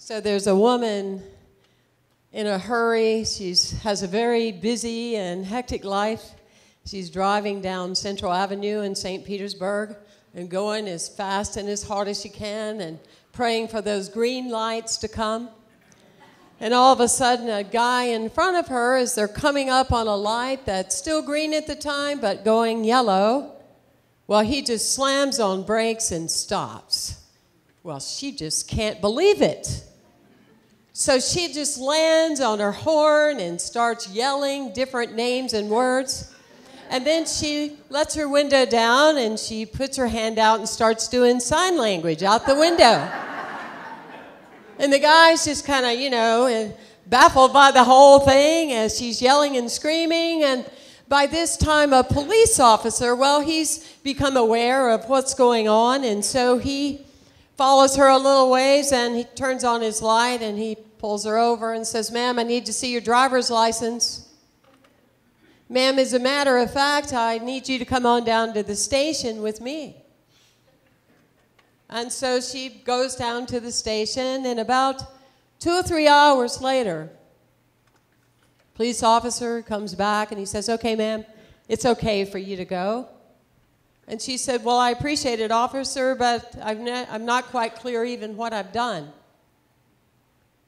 So there's a woman in a hurry. She has a very busy and hectic life. She's driving down Central Avenue in St. Petersburg and going as fast and as hard as she can and praying for those green lights to come. And all of a sudden, a guy in front of her, as they're coming up on a light that's still green at the time but going yellow, well, he just slams on brakes and stops. Well, she just can't believe it. So she just lands on her horn and starts yelling different names and words. And then she lets her window down and she puts her hand out and starts doing sign language out the window. And the guy's just kind of, baffled by the whole thing as she's yelling and screaming. And by this time, a police officer, well, he's become aware of what's going on. And so he follows her a little ways and he turns on his light and he pulls her over and says, "Ma'am, I need to see your driver's license. Ma'am, as a matter of fact, I need you to come on down to the station with me." And so she goes down to the station, and about 2 or 3 hours later, police officer comes back and he says, "Okay, ma'am, it's okay for you to go." And she said, "Well, I appreciate it, officer, but I'm not quite clear even what I've done."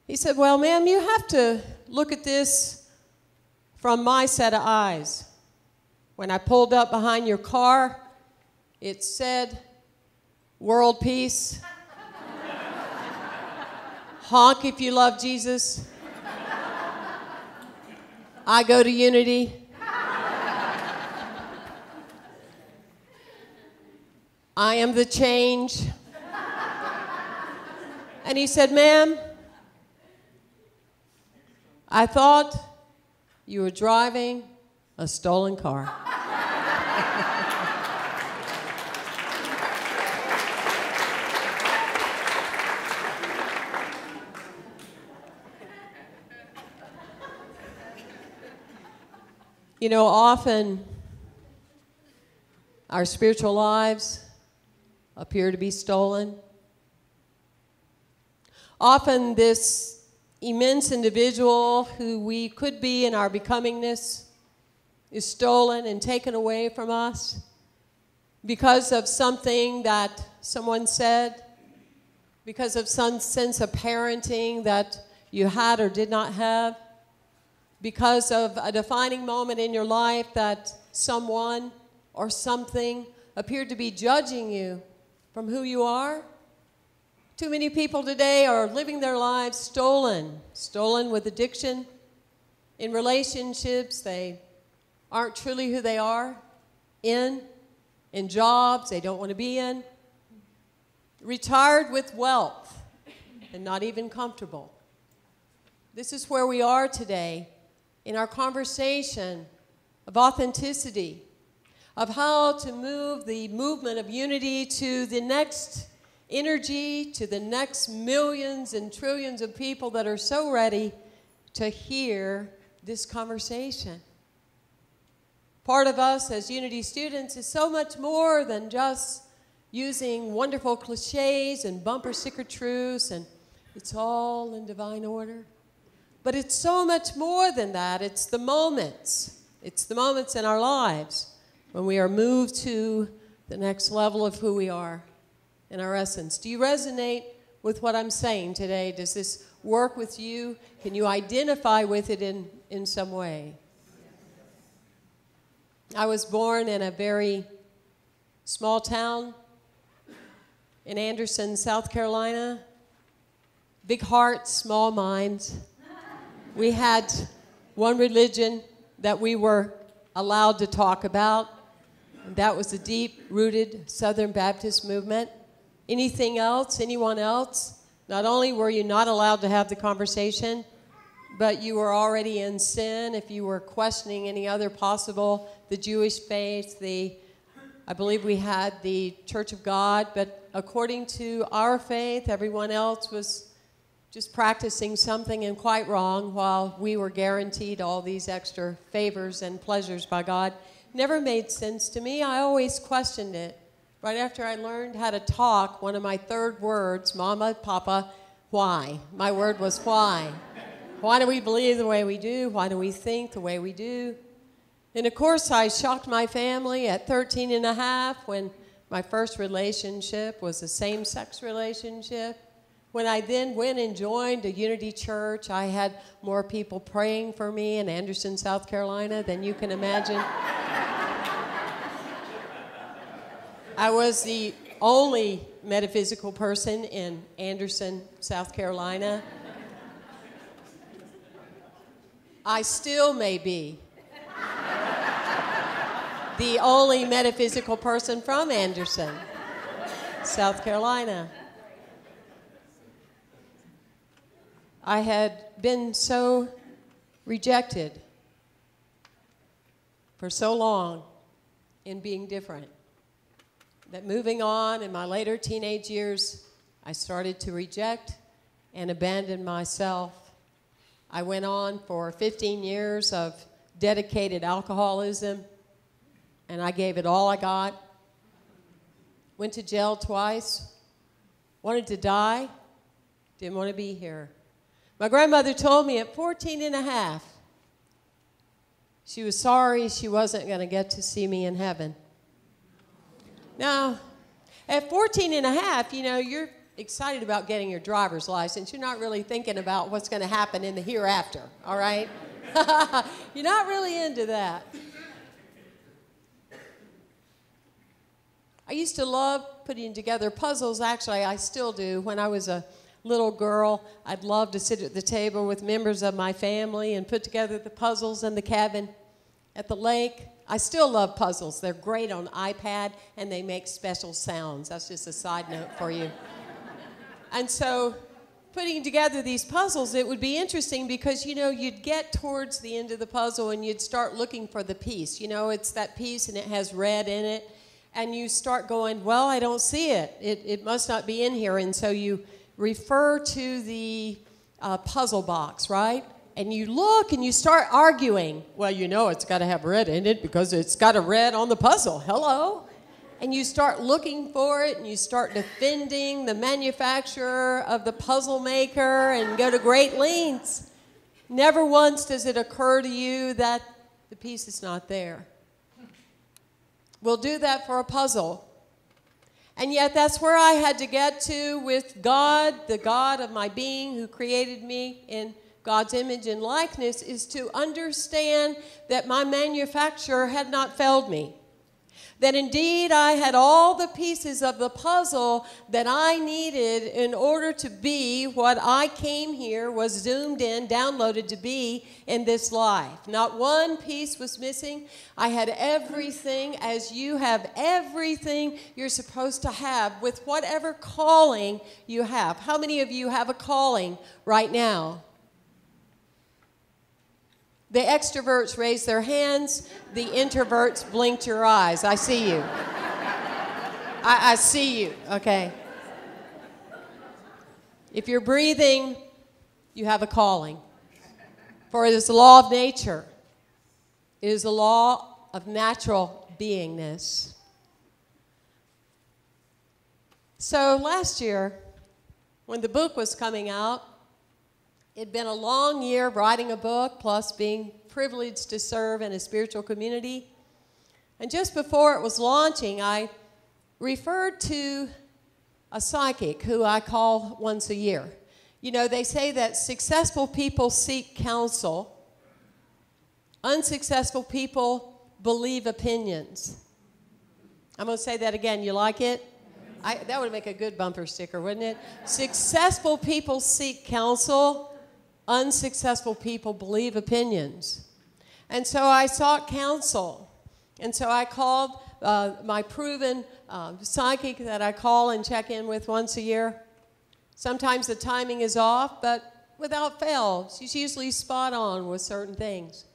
He said, "Well, ma'am, you have to look at this from my set of eyes. When I pulled up behind your car, it said, 'World peace.' Honk if you love Jesus. I go to Unity. I am the change." And he said, "Ma'am, I thought you were driving a stolen car." Often our spiritual lives appear to be stolen. Often this immense individual who we could be in our becomingness is stolen and taken away from us because of something that someone said, because of some sense of parenting that you had or did not have, because of a defining moment in your life that someone or something appeared to be judging you from who you are. Too many people today are living their lives stolen with addiction. In relationships, they aren't truly who they are. In jobs they don't want to be in. Retired with wealth and not even comfortable. This is where we are today in our conversation of authenticity, of how to move the movement of unity to the next energy, to the next millions and trillions of people that are so ready to hear this conversation. Part of us as Unity students is so much more than just using wonderful cliches and bumper sticker truths and it's all in divine order. But it's so much more than that. It's the moments. It's the moments in our lives when we are moved to the next level of who we are in our essence. Do you resonate with what I'm saying today? Does this work with you? Can you identify with it in some way? I was born in a very small town in Anderson, South Carolina. Big hearts, small minds. We had one religion that we were allowed to talk about, and that was the deep-rooted Southern Baptist movement. Anything else, anyone else, not only were you not allowed to have the conversation, but you were already in sin if you were questioning any other possible, the Jewish faith, I believe we had the Church of God, but according to our faith, everyone else was just practicing something and quite wrong while we were guaranteed all these extra favors and pleasures by God. Never made sense to me. I always questioned it. Right after I learned how to talk, one of my third words, Mama, Papa, Why? My word was why. Why do we believe the way we do? Why do we think the way we do? And of course, I shocked my family at 13 and a half when my first relationship was a same-sex relationship. When I then went and joined a Unity church, I had more people praying for me in Anderson, South Carolina than you can imagine. I was the only metaphysical person in Anderson, South Carolina. I still may be the only metaphysical person from Anderson, South Carolina. I had been so rejected for so long in being different that moving on in my later teenage years, I started to reject and abandon myself. I went on for 15 years of dedicated alcoholism, and I gave it all I got. Went to jail twice, wanted to die, didn't want to be here. My grandmother told me at 14 and a half, she was sorry she wasn't going to get to see me in heaven. Now, at 14 and a half, you know, you're excited about getting your driver's license. You're not really thinking about what's going to happen in the hereafter, all right? You're not really into that. I used to love putting together puzzles. Actually, I still do. When I was a little girl, I'd love to sit at the table with members of my family and put together the puzzles in the cabin at the lake. I still love puzzles. They're great on iPad, and they make special sounds. That's just a side note for you. And so putting together these puzzles, it would be interesting because, you know, you'd get towards the end of the puzzle and you'd start looking for the piece. You know, it's that piece and it has red in it. And you start going, well, I don't see it. It must not be in here. And so you refer to the puzzle box, right? And you look and you start arguing. Well, you know it's got to have red in it because it's got a red on the puzzle. Hello? And you start looking for it and you start defending the manufacturer of the puzzle maker and go to great lengths. Never once does it occur to you that the piece is not there. We'll do that for a puzzle. And yet that's where I had to get to with God, the God of my being who created me in God's image and likeness, is to understand that my manufacturer had not failed me. That indeed I had all the pieces of the puzzle that I needed in order to be what I came here, was zoomed in, downloaded to be in this life. Not one piece was missing. I had everything, as you have everything you're supposed to have with whatever calling you have. How many of you have a calling right now? The extroverts raised their hands. The introverts blinked your eyes. I see you. I see you, okay. If you're breathing, you have a calling. For it is the law of nature. It is the law of natural beingness. So last year, when the book was coming out, it'd been a long year of writing a book, plus being privileged to serve in a spiritual community. And just before it was launching, I referred to a psychic who I call once a year. You know, they say that successful people seek counsel. Unsuccessful people believe opinions. I'm going to say that again. You like it? That would make a good bumper sticker, wouldn't it? Successful people seek counsel. Unsuccessful people believe opinions. And so I sought counsel. And so I called my proven psychic that I call and check in with once a year. Sometimes the timing is off, but without fail, she's usually spot on with certain things.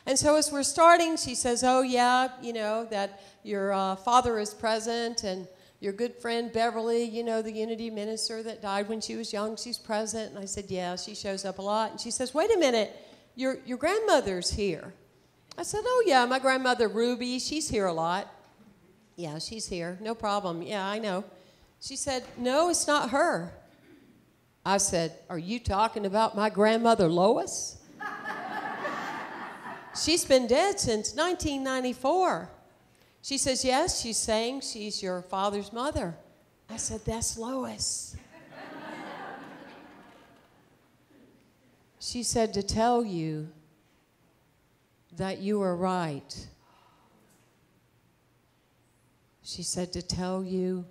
And so as we're starting, she says, oh, yeah, you know, that your father is present, and your good friend Beverly, you know, the Unity minister that died when she was young, she's present. And I said, yeah, she shows up a lot. And she says, wait a minute, your grandmother's here. I said, oh, yeah, my grandmother Ruby, she's here a lot. Yeah, she's here, no problem. Yeah, I know. She said, no, it's not her. I said, "Are you talking about my grandmother Lois?" "She's been dead since 1994. She says, "Yes," she's saying, "she's your father's mother." I said, "That's Lois." She said, "To tell you that you were right." She said, "To tell you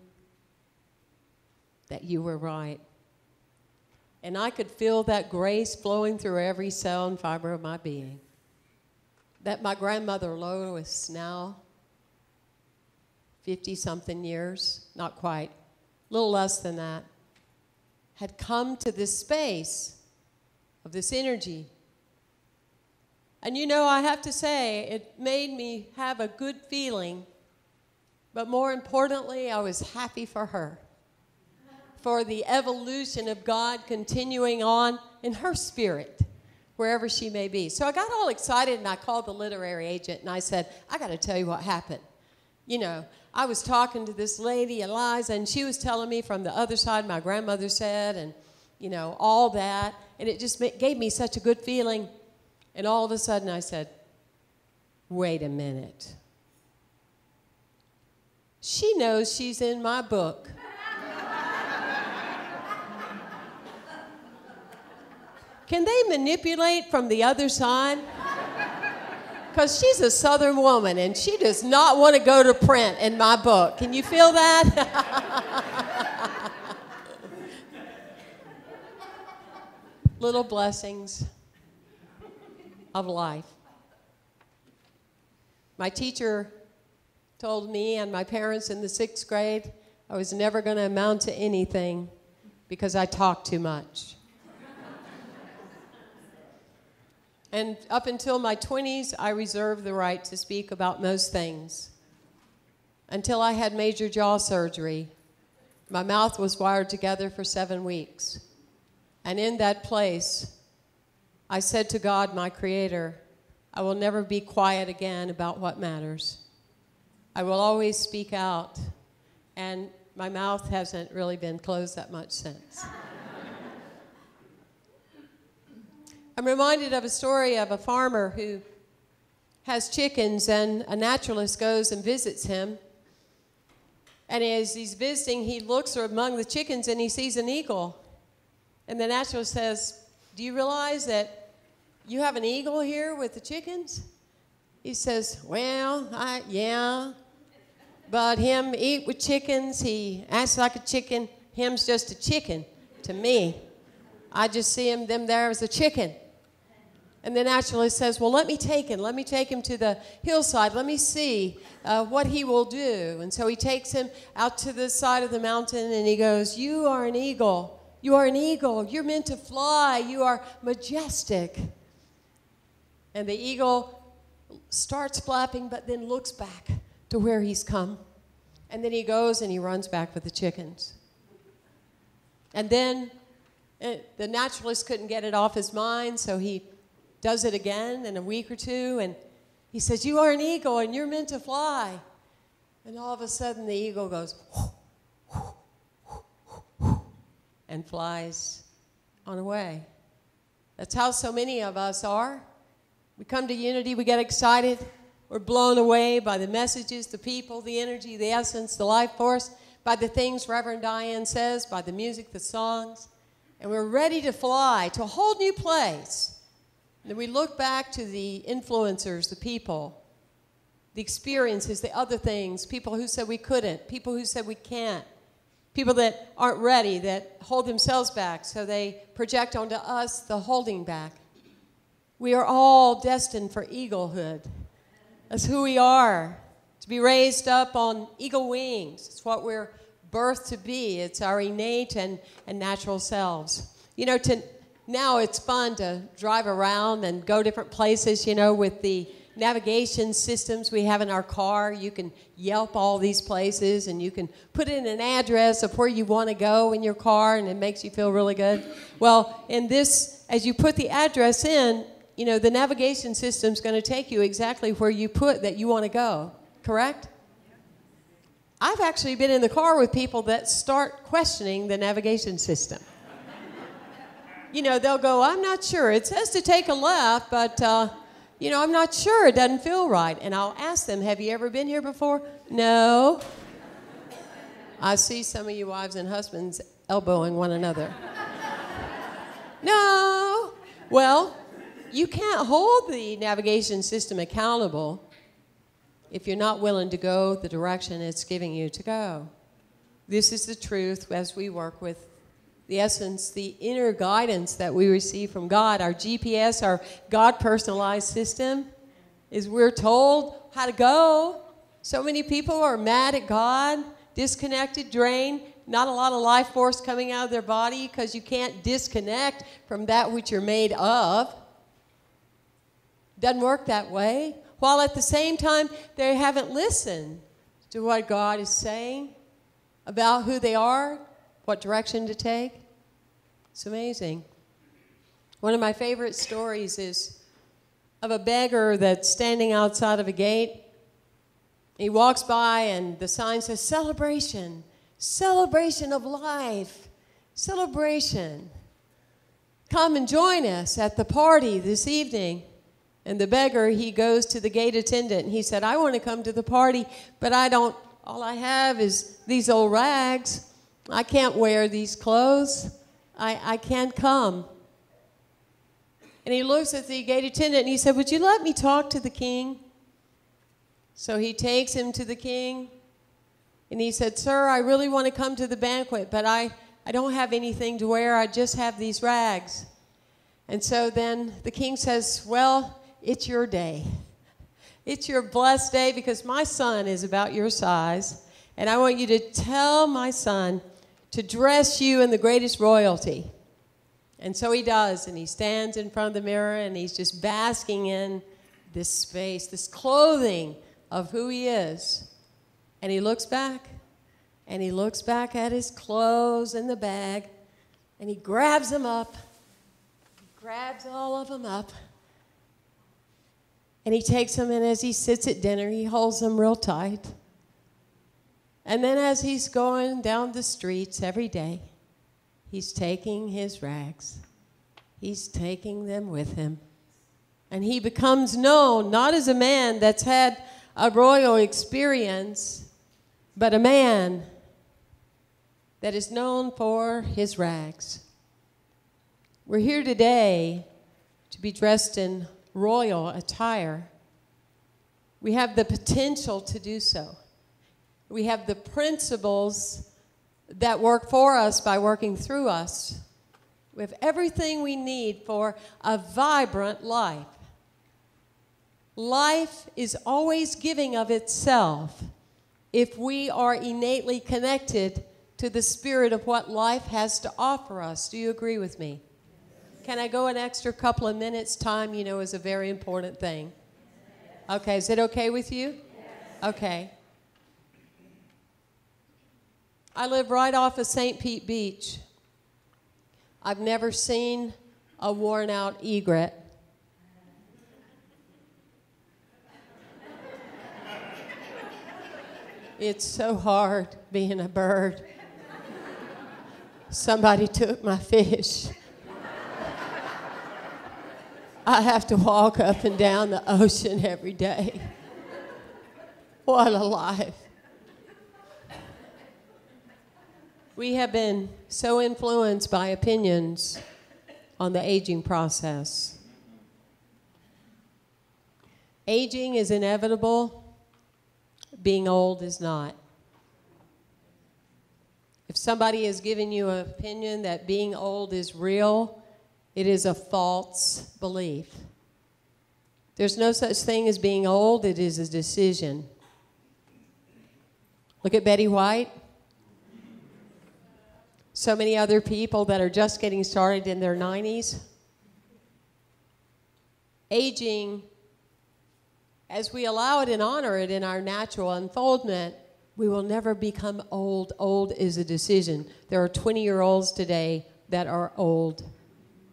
that you were right." And I could feel that grace flowing through every cell and fiber of my being. That my grandmother Lois, now 50-something years, not quite, a little less than that, had come to this space of this energy. And you know, I have to say, it made me have a good feeling, but more importantly, I was happy for her, for the evolution of God continuing on in her spirit, wherever she may be. So I got all excited, and I called the literary agent, and I said, "I got to tell you what happened." You know, I was talking to this lady, Eliza, and she was telling me from the other side, my grandmother said, and, you know, all that. And it just gave me such a good feeling. And all of a sudden I said, "Wait a minute. She knows she's in my book." Can they manipulate from the other side? Because she's a Southern woman, and she does not want to go to print in my book. Can you feel that? Little blessings of life. My teacher told me and my parents in the 6th grade I was never going to amount to anything because I talked too much. And up until my 20s, I reserved the right to speak about most things. Until I had major jaw surgery, my mouth was wired together for 7 weeks. And in that place, I said to God, my Creator, I will never be quiet again about what matters. I will always speak out. And my mouth hasn't really been closed that much since. I'm reminded of a story of a farmer who has chickens, and a naturalist goes and visits him. And as he's visiting, he looks among the chickens and he sees an eagle. And the naturalist says, "Do you realize that you have an eagle here with the chickens?" He says, "Well, yeah, but him eat with chickens, he acts like a chicken. Him's just a chicken to me. I just see them there as a chicken." And the naturalist says, "Well, let me take him to the hillside. Let me see what he will do." And so he takes him out to the side of the mountain, and he goes, "You are an eagle. You are an eagle. You're meant to fly. You are majestic." And the eagle starts flapping, but then looks back to where he's come. And then he goes and he runs back with the chickens. And then the naturalist couldn't get it off his mind, so he does it again in a week or two, and he says, "You are an eagle, and you're meant to fly." And all of a sudden, the eagle goes, and flies on away. That's how so many of us are. We come to Unity, we get excited, we're blown away by the messages, the people, the energy, the essence, the life force, by the things Reverend Diane says, by the music, the songs, and we're ready to fly to a whole new place. And then we look back to the influencers, the people, the experiences, the other things, people who said we couldn't, people who said we can't, people that aren't ready, that hold themselves back, so they project onto us the holding back. We are all destined for eaglehood. That's who we are, to be raised up on eagle wings. It's what we're birthed to be. It's our innate and natural selves. You know, now it's fun to drive around and go different places, you know, with the navigation systems we have in our car. You can Yelp all these places, and you can put in an address of where you want to go in your car, and it makes you feel really good. Well, in this, as you put the address in, you know, the navigation system's going to take you exactly where you put that you want to go, correct? I've actually been in the car with people that start questioning the navigation system. they'll go, I'm not sure. It says to take a left, but, I'm not sure. It doesn't feel right. And I'll ask them, have you ever been here before? No. I see some of you wives and husbands elbowing one another. No. Well, you can't hold the navigation system accountable if you're not willing to go the direction it's giving you to go. This is the truth as we work with the essence, the inner guidance that we receive from God. Our GPS, our God-personalized system, is we're told how to go. So many people are mad at God, disconnected, drained, not a lot of life force coming out of their body because you can't disconnect from that which you're made of. Doesn't work that way. While at the same time, they haven't listened to what God is saying about who they are, what direction to take. It's amazing. One of my favorite stories is of a beggar that's standing outside of a gate. He walks by and the sign says, celebration, celebration of life, celebration. Come and join us at the party this evening. And the beggar, he goes to the gate attendant and he said, I want to come to the party, but all I have is these old rags. I can't wear these clothes. I can't come. And he looks at the gate attendant and he said, would you let me talk to the king? So he takes him to the king and he said, sir, I really want to come to the banquet, but I don't have anything to wear. I just have these rags. And so then the king says, well, it's your day. It's your blessed day because my son is about your size, and I want you to tell my son to dress you in the greatest royalty. And so he does, and he stands in front of the mirror, and he's just basking in this space, this clothing of who he is. And he looks back, and he looks back at his clothes in the bag, and he grabs them up, grabs all of them up, and he takes them, and as he sits at dinner, he holds them real tight. And then as he's going down the streets every day, he's taking his rags. He's taking them with him. And he becomes known not as a man that's had a royal experience, but a man that is known for his rags. We're here today to be dressed in royal attire. We have the potential to do so. We have the principles that work for us by working through us. We have everything we need for a vibrant life. Life is always giving of itself if we are innately connected to the spirit of what life has to offer us. Do you agree with me? Can I go an extra couple of minutes? Time, is a very important thing. Okay, is it okay with you? Okay. I live right off of St. Pete Beach. I've never seen a worn-out egret. It's so hard being a bird. Somebody took my fish. I have to walk up and down the ocean every day. What a life. We have been so influenced by opinions on the aging process. Aging is inevitable. Being old is not. If somebody has given you an opinion that being old is real, it is a false belief. There's no such thing as being old. It is a decision. Look at Betty White. So many other people that are just getting started in their 90s. Aging, as we allow it and honor it in our natural unfoldment, we will never become old. Old is a decision. There are 20-year-olds today that are old.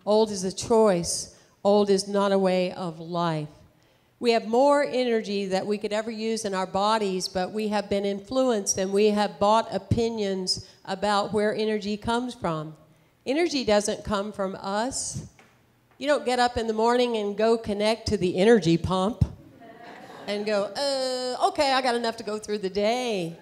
Old is a choice. Old is not a way of life. We have more energy that we could ever use in our bodies, but we have been influenced and we have bought opinions about where energy comes from. Energy doesn't come from us. You don't get up in the morning and go connect to the energy pump and go, okay, I got enough to go through the day.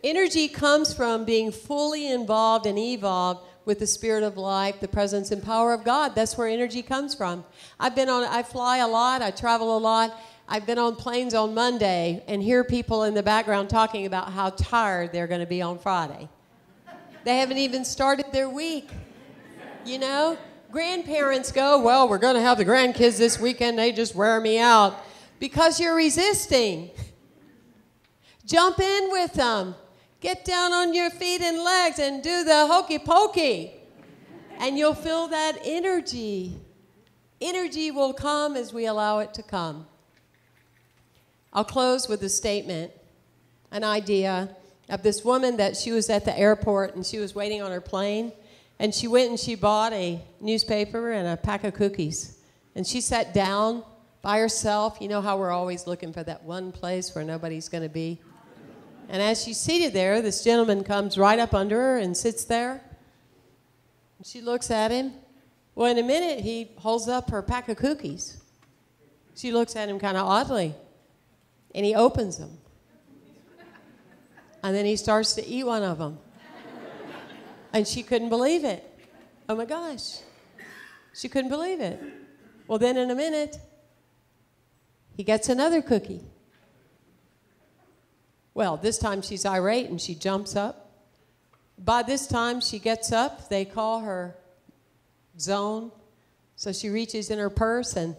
Energy comes from being fully involved and evolved with the spirit of life, the presence and power of God. That's where energy comes from. I fly a lot, I travel a lot. I've been on planes on Monday and hear people in the background talking about how tired they're going to be on Friday. They haven't even started their week. You know, grandparents go, well, we're going to have the grandkids this weekend. They just wear me out. Because you're resisting. Jump in with them. Get down on your feet and legs and do the hokey pokey. And you'll feel that energy. Energy will come as we allow it to come. I'll close with a statement, an idea of this woman that she was at the airport and she was waiting on her plane. And she went and she bought a newspaper and a pack of cookies. And she sat down by herself. You know how we're always looking for that one place where nobody's going to be? And as she's seated there, this gentleman comes right up under her and sits there. And she looks at him. Well, in a minute, he holds up her pack of cookies. She looks at him kind of oddly. And he opens them. And then he starts to eat one of them. And she couldn't believe it. Oh, my gosh. She couldn't believe it. Well, then in a minute, he gets another cookie. Well, this time she's irate and she jumps up. By this time she gets up. They call her zone. So she reaches in her purse and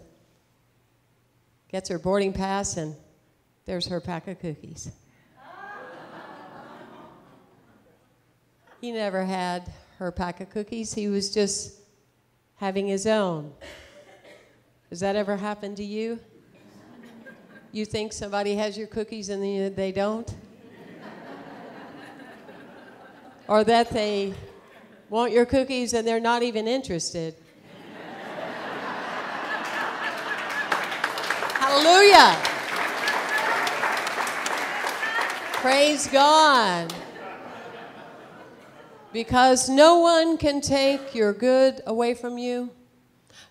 gets her boarding pass, and there's her pack of cookies. He never had her pack of cookies. He was just having his own. Does that ever happen to you? You think somebody has your cookies and then they don't? Or that they want your cookies and they're not even interested? Hallelujah! Praise God. Because no one can take your good away from you.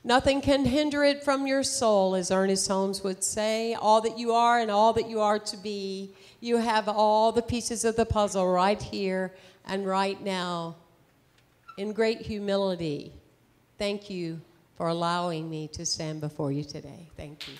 Nothing can hinder it from your soul, as Ernest Holmes would say. All that you are and all that you are to be. You have all the pieces of the puzzle right here and right now. In great humility, thank you for allowing me to stand before you today. Thank you.